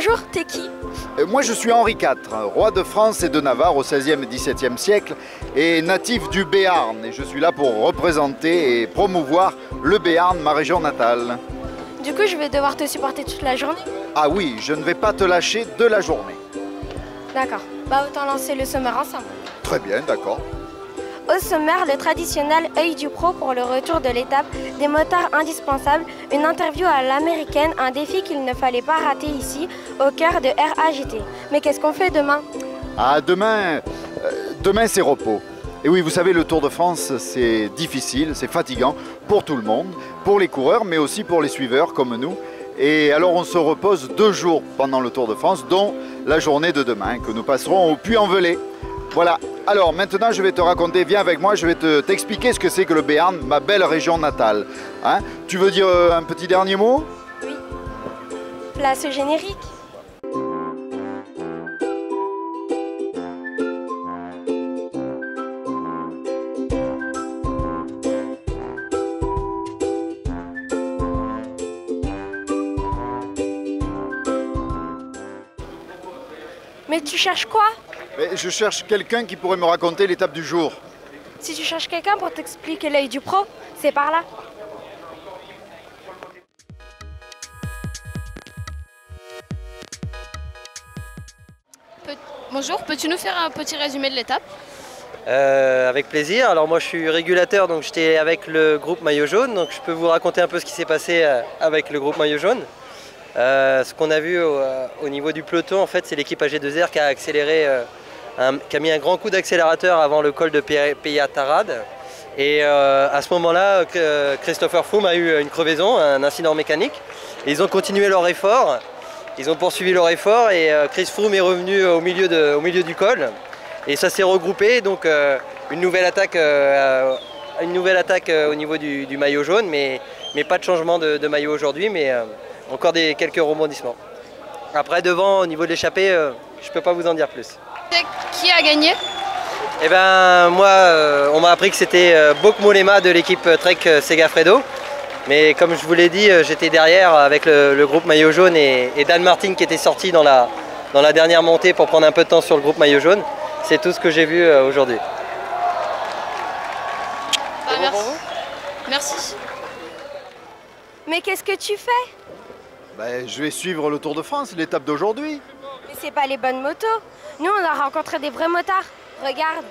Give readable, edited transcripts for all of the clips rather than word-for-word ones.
bonjour, t'es qui? Moi je suis Henri IV, roi de France et de Navarre au XVIe et XVIIe siècle et natif du Béarn. Et je suis là pour représenter et promouvoir le Béarn, ma région natale. Du coup, je vais devoir te supporter toute la journée. Ah oui, je ne vais pas te lâcher de la journée. D'accord, bah autant lancer le sommaire ensemble. Très bien, d'accord. Au sommaire, le traditionnel œil du pro pour le retour de l'étape, des motards indispensables, une interview à l'américaine, un défi qu'il ne fallait pas rater ici, au cœur de RAJT. Mais qu'est-ce qu'on fait demain? Ah, demain c'est repos. Et oui, vous savez, le Tour de France, c'est difficile, c'est fatigant pour tout le monde, pour les coureurs, mais aussi pour les suiveurs comme nous. Et alors on se repose 2 jours pendant le Tour de France, dont la journée de demain, que nous passerons au Puy-en-Velay. Voilà. Alors maintenant je vais te raconter, viens avec moi, je vais t'expliquer ce que c'est que le Béarn, ma belle région natale. Hein? Tu veux dire un petit dernier mot? Oui. Place au générique. Mais tu cherches quoi? Mais je cherche quelqu'un qui pourrait me raconter l'étape du jour. Si tu cherches quelqu'un pour t'expliquer l'œil du pro, c'est par là. Bonjour, peux-tu nous faire un petit résumé de l'étape? Avec plaisir. Alors moi je suis régulateur, donc j'étais avec le groupe Maillot Jaune, donc je peux vous raconter un peu ce qui s'est passé avec le groupe Maillot Jaune. Ce qu'on a vu au niveau du peloton, en fait, c'est l'équipe AG2R qui a accéléré, qui a mis un grand coup d'accélérateur avant le col de Peyatarad. Et à ce moment-là, Christopher Froome a eu une crevaison, un incident mécanique. Et ils ont continué leur effort, ils ont poursuivi leur effort et Chris Froome est revenu au milieu du col. Et ça s'est regroupé, donc une nouvelle attaque au niveau du maillot jaune, mais pas de changement de maillot aujourd'hui, mais encore quelques rebondissements. Après, devant, au niveau de l'échappée, je ne peux pas vous en dire plus. Qui a gagné? Eh ben, moi, on m'a appris que c'était Bok Mollema de l'équipe Trek Segafredo. Mais comme je vous l'ai dit, j'étais derrière avec le groupe Maillot Jaune et Dan Martin qui était sorti dans la dernière montée pour prendre un peu de temps sur le groupe Maillot Jaune. C'est tout ce que j'ai vu aujourd'hui. Bah, merci. Mais qu'est-ce que tu fais? Ben, je vais suivre le Tour de France, l'étape d'aujourd'hui. Mais c'est pas les bonnes motos. Nous, on a rencontré des vrais motards. Regarde.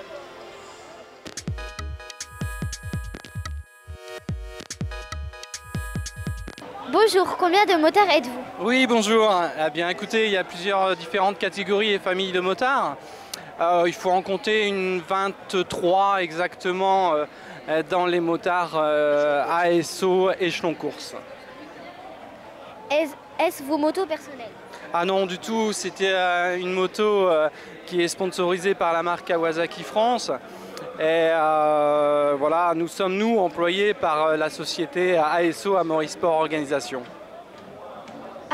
Bonjour, combien de motards êtes-vous? Oui, bonjour. Eh bien, écoutez, il y a plusieurs différentes catégories et familles de motards. Il faut en compter une 23 exactement dans les motards ASO échelon course. Est-ce vos motos personnelles? Ah non, du tout. C'était une moto qui est sponsorisée par la marque Kawasaki France. Et voilà, nous sommes employés par la société ASO Amaury Sport Organisation.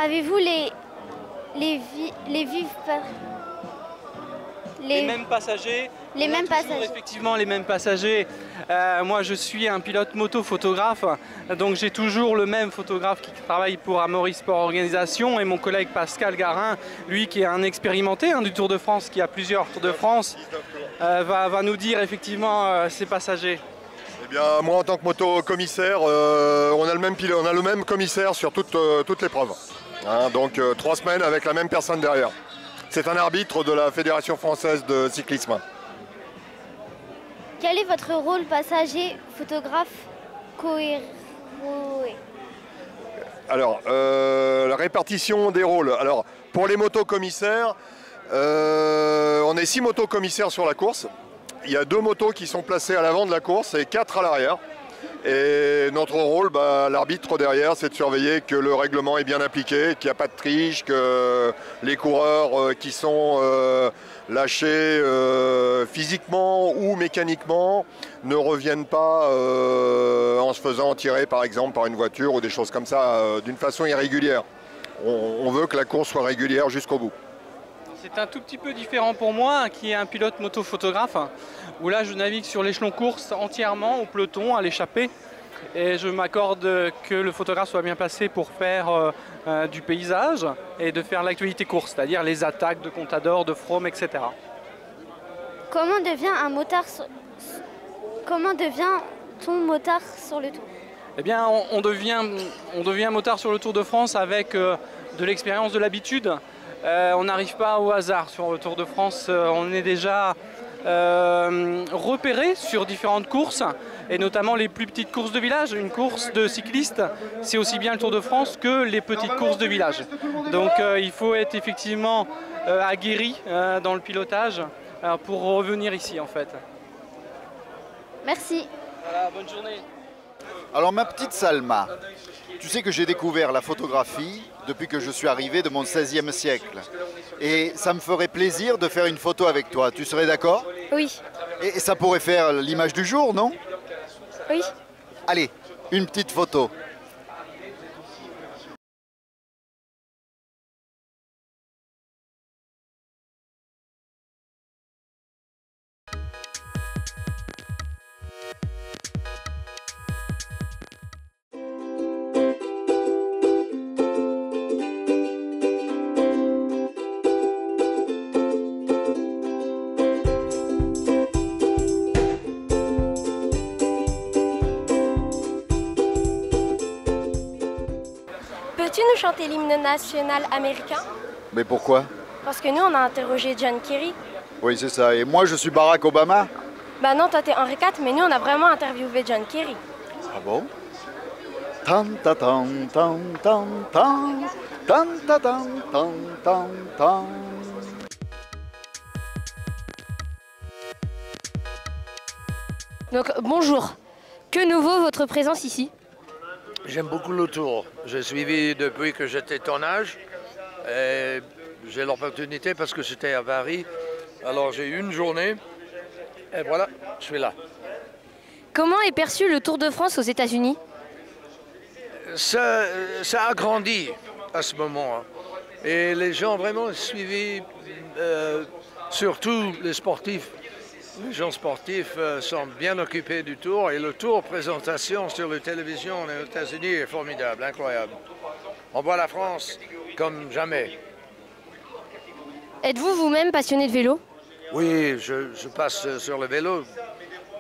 Avez-vous les mêmes passagers. Les mêmes passagers. Effectivement, les mêmes passagers. Moi, je suis un pilote moto-photographe, donc j'ai toujours le même photographe qui travaille pour Amaury Sport Organisation et mon collègue Pascal Garin, lui qui est un expérimenté du Tour de France, qui a plusieurs Tours de France, va nous dire effectivement ses passagers. Eh bien, moi, en tant que moto-commissaire, on a le même commissaire sur toute l'épreuve. Donc 3 semaines avec la même personne derrière. C'est un arbitre de la Fédération française de cyclisme. Quel est votre rôle passager, photographe, cohéroé? Alors, la répartition des rôles. Alors, pour les motos-commissaires, on est 6 motos-commissaires sur la course. Il y a 2 motos qui sont placées à l'avant de la course et 4 à l'arrière. Et notre rôle, l'arbitre derrière, c'est de surveiller que le règlement est bien appliqué, qu'il n'y a pas de triche, que les coureurs qui sont lâchés physiquement ou mécaniquement ne reviennent pas en se faisant tirer par exemple par une voiture ou des choses comme ça d'une façon irrégulière. On veut que la course soit régulière jusqu'au bout. C'est un tout petit peu différent pour moi, qui est un pilote moto-photographe, où là je navigue sur l'échelon course entièrement, au peloton, à l'échappée. Et je m'accorde que le photographe soit bien placé pour faire du paysage et de faire l'actualité course, c'est-à-dire les attaques de Contador, de Frome, etc. Comment devient-on motard sur le Tour? Eh bien, on devient motard sur le Tour de France avec de l'expérience, de l'habitude. On n'arrive pas au hasard sur le Tour de France. On est déjà repéré sur différentes courses, et notamment les plus petites courses de village. Une course de cycliste, c'est aussi bien le Tour de France que les petites courses de village. Donc il faut être effectivement aguerri dans le pilotage pour revenir ici en fait. Merci. Voilà, bonne journée. Alors ma petite Salma, tu sais que j'ai découvert la photographie depuis que je suis arrivé de mon 16e siècle. Et ça me ferait plaisir de faire une photo avec toi. Tu serais d'accord? Oui. Et ça pourrait faire l'image du jour, non? Oui. Allez, une petite photo. Peux-tu nous chanter l'hymne national américain? Mais pourquoi? Parce que nous, on a interrogé John Kerry. Oui, c'est ça. Et moi, je suis Barack Obama. Bah non, toi t'es Henri IV, mais nous, on a vraiment interviewé John Kerry. Ah bon? Tan ta tan tan tan tan tan ta tan tan tan tan. Donc bonjour, que nous vaut votre présence ici? J'aime beaucoup le Tour. J'ai suivi depuis que j'étais ton âge. Et j'ai l'opportunité parce que j'étais à Paris. Alors j'ai eu une journée et voilà, je suis là. Comment est perçu le Tour de France aux États-Unis? Ça a grandi à ce moment. Et les gens vraiment suivi, surtout les sportifs. Les gens sportifs sont bien occupés du Tour et le Tour présentation sur la télévision aux États-Unis est formidable, incroyable. On voit la France comme jamais. Êtes-vous vous-même passionné de vélo? Oui, je passe sur le vélo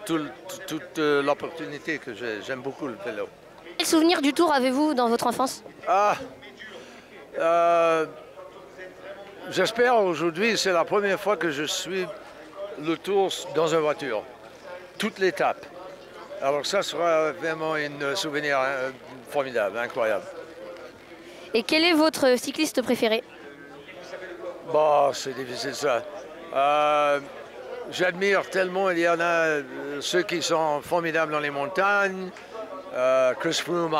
toute l'opportunité que j'ai. J'aime beaucoup le vélo. Quel souvenir du Tour avez-vous dans votre enfance? J'espère aujourd'hui, c'est la première fois que je suis le Tour dans une voiture, toute l'étape. Alors ça sera vraiment un souvenir formidable, incroyable. Et quel est votre cycliste préféré? Bon, c'est difficile ça. J'admire tellement, il y en a ceux qui sont formidables dans les montagnes. Chris Froome,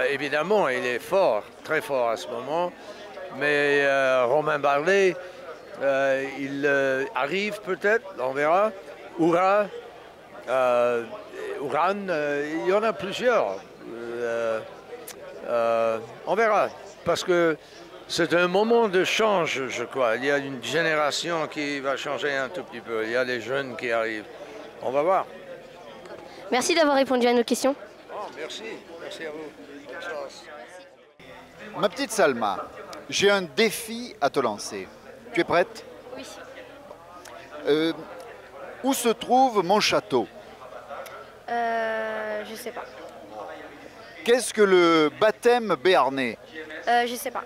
évidemment, il est fort, très fort à ce moment. Mais Romain Bardet, il arrive peut-être, on verra. Uran, il y en a plusieurs. On verra, parce que c'est un moment de change, je crois. Il y a une génération qui va changer un tout petit peu. Il y a les jeunes qui arrivent. On va voir. Merci d'avoir répondu à nos questions. Oh, merci. Merci à vous. Bonne chance. Ma petite Salma, j'ai un défi à te lancer. Tu es prête? Oui. Où se trouve mon château? Je sais pas. Qu'est-ce que le baptême béarnais? Je sais pas.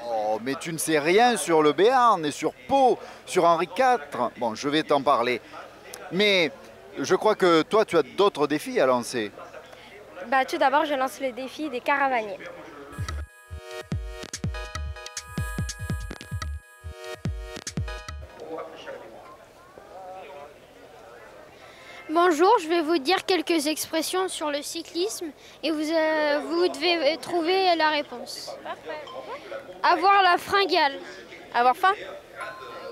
Oh, mais tu ne sais rien sur le Béarn et sur Pau, sur Henri IV. Bon, je vais t'en parler. Mais je crois que toi, tu as d'autres défis à lancer. Bah tout d'abord, je lance le défi des caravaniers. Bonjour, je vais vous dire quelques expressions sur le cyclisme et vous devez trouver la réponse. Parfait. Avoir la fringale. Avoir faim?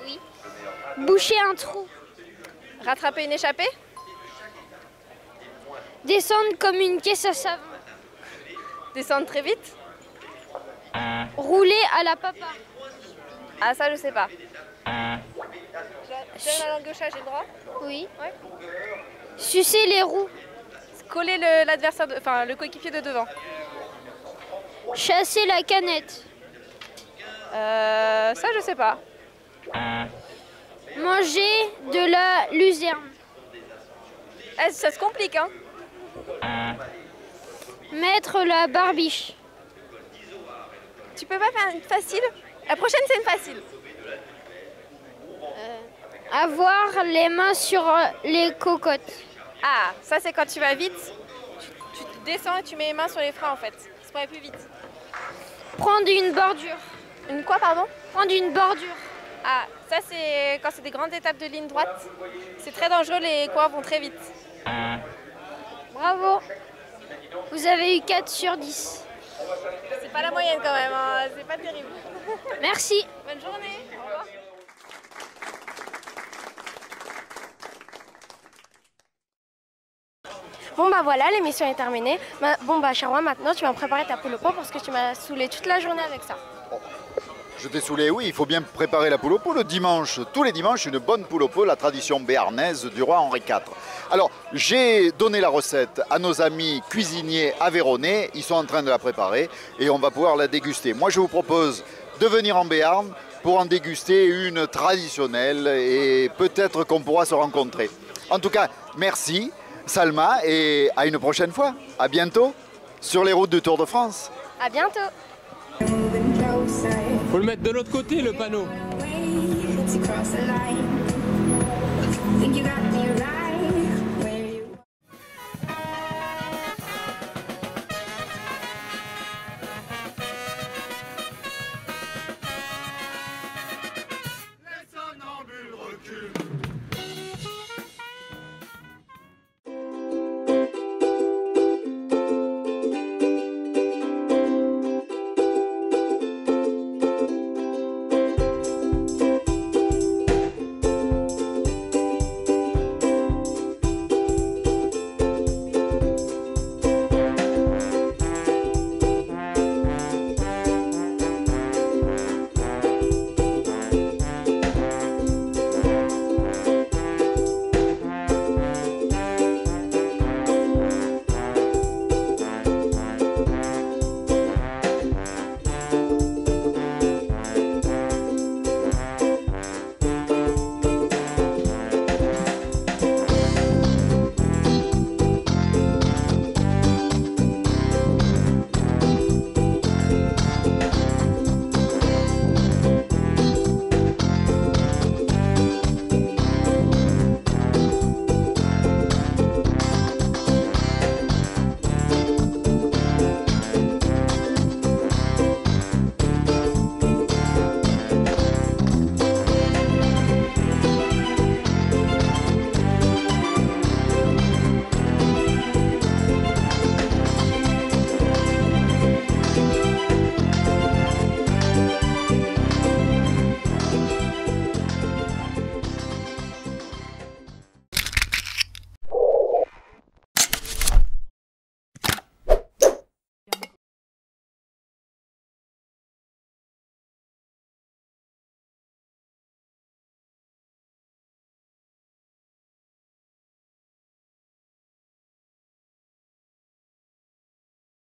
Oui. Boucher un trou. Rattraper une échappée? Descendre comme une caisse à savon. Descendre très vite? Rouler à la papa. Ah ça je sais pas. J'ai la langue gauche, j'ai le droit? Oui. Ouais. Sucer les roues. Coller l'adversaire, enfin le coéquipier de devant. Chasser la canette. Ça, je sais pas. Manger de la luzerne. Ça se complique, hein. Mettre la barbiche. Tu peux pas faire une facile? La prochaine, c'est une facile. Avoir les mains sur les cocottes. Ah, ça c'est quand tu vas vite. Tu descends et tu mets les mains sur les freins en fait. C'est pour aller plus vite. Prendre une bordure. Une quoi, pardon? Prendre une bordure. Ah, ça c'est quand c'est des grandes étapes de ligne droite. C'est très dangereux, les coureurs vont très vite. Bravo. Vous avez eu 4 sur 10. C'est pas la moyenne quand même, hein. C'est pas terrible. Merci. Bonne journée. Au revoir. Bon bah voilà, l'émission est terminée. Bon bah Charwa, maintenant tu vas me préparer ta poule au pot parce que tu m'as saoulé toute la journée avec ça. Je t'ai saoulé, oui, il faut bien préparer la poule au pot le dimanche. Tous les dimanches, une bonne poule au pot, la tradition béarnaise du roi Henri IV. Alors, j'ai donné la recette à nos amis cuisiniers aveyronnais. Ils sont en train de la préparer et on va pouvoir la déguster. Moi, je vous propose de venir en Béarn pour en déguster une traditionnelle et peut-être qu'on pourra se rencontrer. En tout cas, merci Salma et à une prochaine fois. À bientôt sur les routes du Tour de France. À bientôt. Faut le mettre de l'autre côté, le panneau. Les somnambules reculent.